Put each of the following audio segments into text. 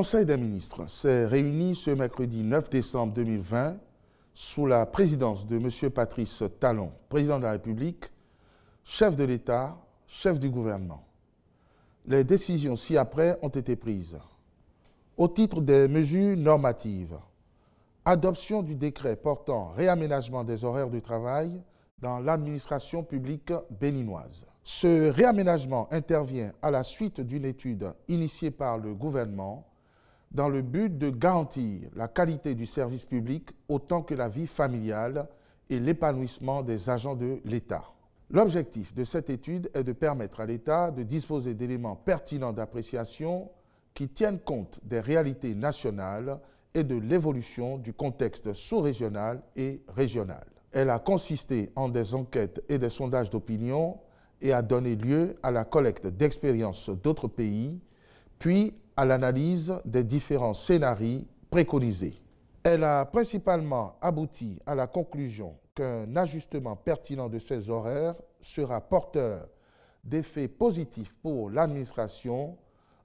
Conseil des ministres s'est réuni ce mercredi 9 décembre 2020 sous la présidence de M. Patrice Talon, président de la République, chef de l'État, chef du gouvernement. Les décisions ci-après ont été prises. Au titre des mesures normatives, adoption du décret portant réaménagement des horaires de travail dans l'administration publique béninoise. Ce réaménagement intervient à la suite d'une étude initiée par le gouvernement dans le but de garantir la qualité du service public autant que la vie familiale et l'épanouissement des agents de l'État. L'objectif de cette étude est de permettre à l'État de disposer d'éléments pertinents d'appréciation qui tiennent compte des réalités nationales et de l'évolution du contexte sous-régional et régional. Elle a consisté en des enquêtes et des sondages d'opinion et a donné lieu à la collecte d'expériences d'autres pays, puis à l'analyse des différents scénarios préconisés. Elle a principalement abouti à la conclusion qu'un ajustement pertinent de ces horaires sera porteur d'effets positifs pour l'administration,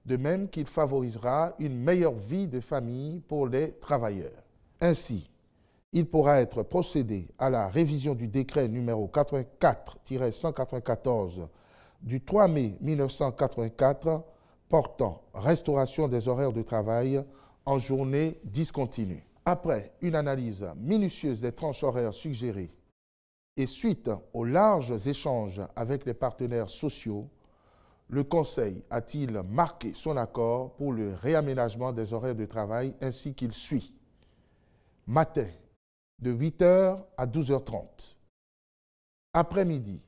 de même qu'il favorisera une meilleure vie de famille pour les travailleurs. Ainsi, il pourra être procédé à la révision du décret numéro 84-194 du 3 mai 1984 portant restauration des horaires de travail en journée discontinue. Après une analyse minutieuse des tranches horaires suggérées et suite aux larges échanges avec les partenaires sociaux, le Conseil a-t-il marqué son accord pour le réaménagement des horaires de travail ainsi qu'il suit. Matin, de 8h à 12h30. Après-midi,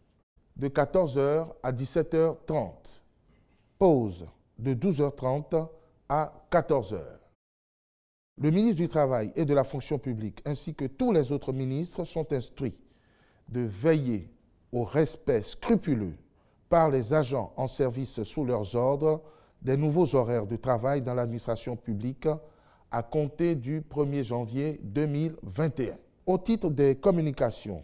de 14h à 17h30. Pause, de 12h30 à 14h. Le ministre du Travail et de la Fonction publique ainsi que tous les autres ministres sont instruits de veiller au respect scrupuleux par les agents en service sous leurs ordres des nouveaux horaires de travail dans l'administration publique à compter du 1er janvier 2021. Au titre des communications,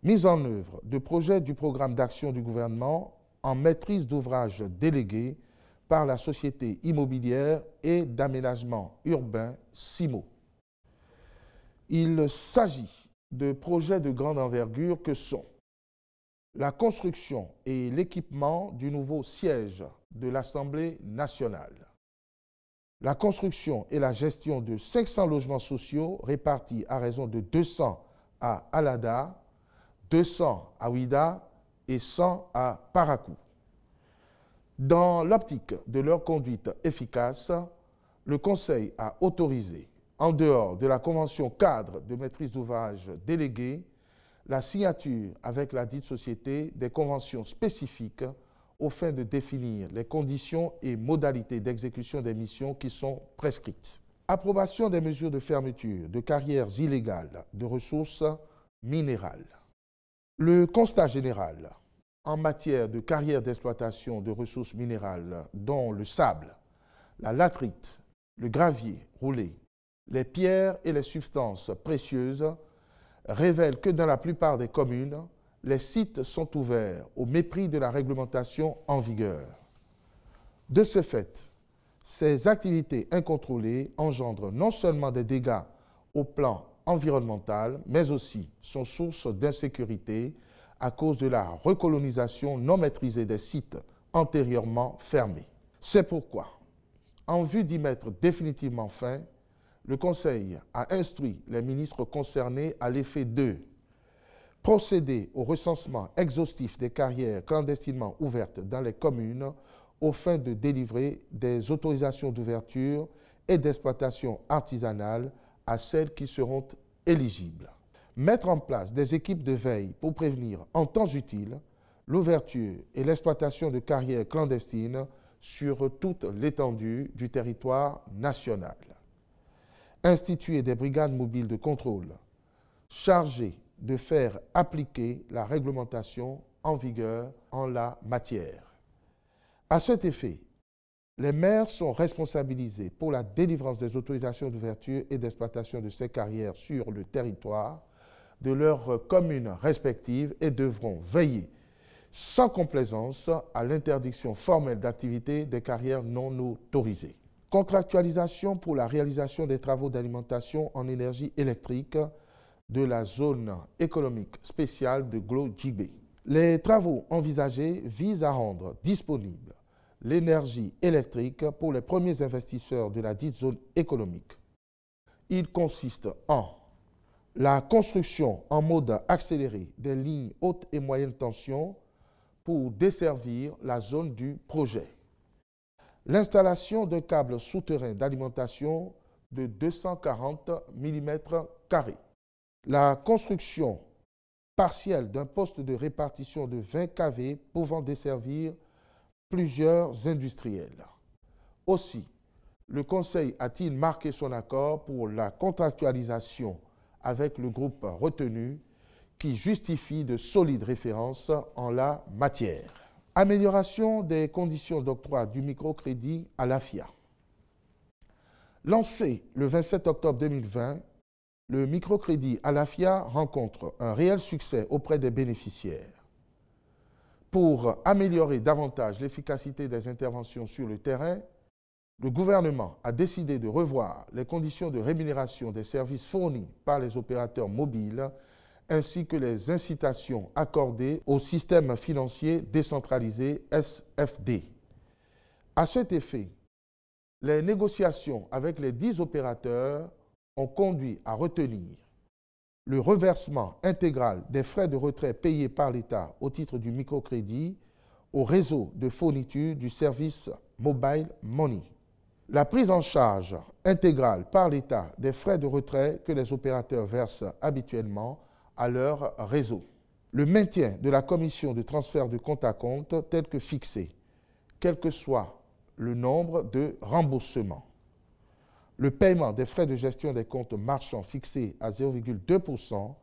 mise en œuvre de projets du programme d'action du gouvernement en maîtrise d'ouvrage délégué par la Société immobilière et d'aménagement urbain SIMO. Il s'agit de projets de grande envergure que sont la construction et l'équipement du nouveau siège de l'Assemblée nationale, la construction et la gestion de 500 logements sociaux répartis à raison de 200 à Alada, 200 à Ouida et 100 à Parakou. Dans l'optique de leur conduite efficace, le Conseil a autorisé, en dehors de la convention cadre de maîtrise d'ouvrage déléguée, la signature avec la dite société des conventions spécifiques aux fins de définir les conditions et modalités d'exécution des missions qui sont prescrites. Approbation des mesures de fermeture de carrières illégales de ressources minérales. Le constat général en matière de carrières d'exploitation de ressources minérales dont le sable, la latérite, le gravier roulé, les pierres et les substances précieuses révèle que dans la plupart des communes, les sites sont ouverts au mépris de la réglementation en vigueur. De ce fait, ces activités incontrôlées engendrent non seulement des dégâts au plan environnemental, mais aussi sont source d'insécurité à cause de la recolonisation non maîtrisée des sites antérieurement fermés. C'est pourquoi, en vue d'y mettre définitivement fin, le Conseil a instruit les ministres concernés à l'effet de procéder au recensement exhaustif des carrières clandestinement ouvertes dans les communes aux fins de délivrer des autorisations d'ouverture et d'exploitation artisanale à celles qui seront éligibles. Mettre en place des équipes de veille pour prévenir en temps utile l'ouverture et l'exploitation de carrières clandestines sur toute l'étendue du territoire national. Instituer des brigades mobiles de contrôle chargées de faire appliquer la réglementation en vigueur en la matière. À cet effet, les maires sont responsabilisés pour la délivrance des autorisations d'ouverture et d'exploitation de ces carrières sur le territoire de leurs communes respectives et devront veiller sans complaisance à l'interdiction formelle d'activité des carrières non autorisées. Contractualisation pour la réalisation des travaux d'alimentation en énergie électrique de la zone économique spéciale de Glo-Djibé. Les travaux envisagés visent à rendre disponible l'énergie électrique pour les premiers investisseurs de la dite zone économique. Il consiste en la construction en mode accéléré des lignes haute et moyenne tension pour desservir la zone du projet. L'installation de câbles souterrains d'alimentation de 240 mm². La construction partielle d'un poste de répartition de 20 kV pouvant desservir plusieurs industriels. Aussi, le Conseil a-t-il marqué son accord pour la contractualisation avec le groupe retenu qui justifie de solides références en la matière. Amélioration des conditions d'octroi du microcrédit à l'AFIA. Lancé le 27 octobre 2020, le microcrédit à l'AFIA rencontre un réel succès auprès des bénéficiaires. Pour améliorer davantage l'efficacité des interventions sur le terrain, le gouvernement a décidé de revoir les conditions de rémunération des services fournis par les opérateurs mobiles ainsi que les incitations accordées au système financier décentralisé SFD. À cet effet, les négociations avec les 10 opérateurs ont conduit à retenir le reversement intégral des frais de retrait payés par l'État au titre du microcrédit au réseau de fourniture du service Mobile Money. La prise en charge intégrale par l'État des frais de retrait que les opérateurs versent habituellement à leur réseau. Le maintien de la commission de transfert de compte à compte tel que fixé, quel que soit le nombre de remboursements. Le paiement des frais de gestion des comptes marchands fixés à 0,2%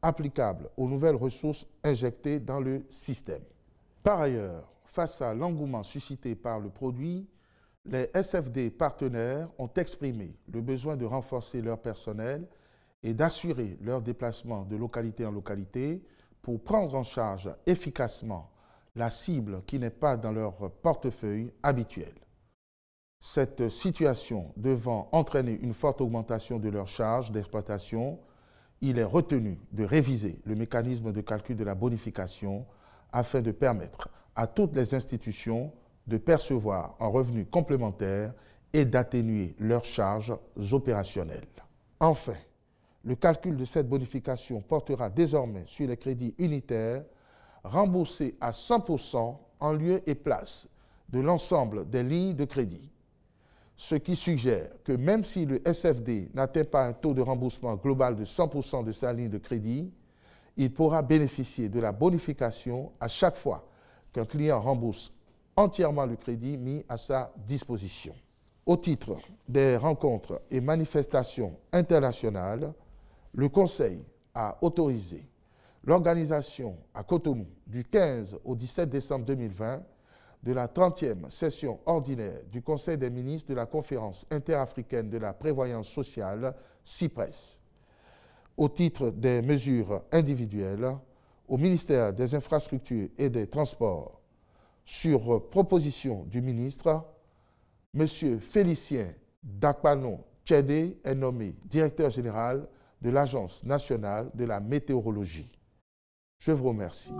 applicable aux nouvelles ressources injectées dans le système. Par ailleurs, face à l'engouement suscité par le produit, les SFD partenaires ont exprimé le besoin de renforcer leur personnel et d'assurer leur déplacement de localité en localité pour prendre en charge efficacement la cible qui n'est pas dans leur portefeuille habituel. Cette situation devant entraîner une forte augmentation de leurs charges d'exploitation, il est retenu de réviser le mécanisme de calcul de la bonification afin de permettre à toutes les institutions de percevoir un revenu complémentaire et d'atténuer leurs charges opérationnelles. Enfin, le calcul de cette bonification portera désormais sur les crédits unitaires remboursés à 100% en lieu et place de l'ensemble des lignes de crédit, ce qui suggère que même si le SFD n'atteint pas un taux de remboursement global de 100% de sa ligne de crédit, il pourra bénéficier de la bonification à chaque fois qu'un client rembourse entièrement le crédit mis à sa disposition. Au titre des rencontres et manifestations internationales, le Conseil a autorisé l'organisation à Cotonou du 15 au 17 décembre 2020 de la 30e session ordinaire du Conseil des ministres de la Conférence interafricaine de la prévoyance sociale, CIPRES. Au titre des mesures individuelles, au ministère des Infrastructures et des Transports, sur proposition du ministre, M. Félicien Dakpanon Tchédé est nommé directeur général de l'Agence nationale de la météorologie. Je vous remercie.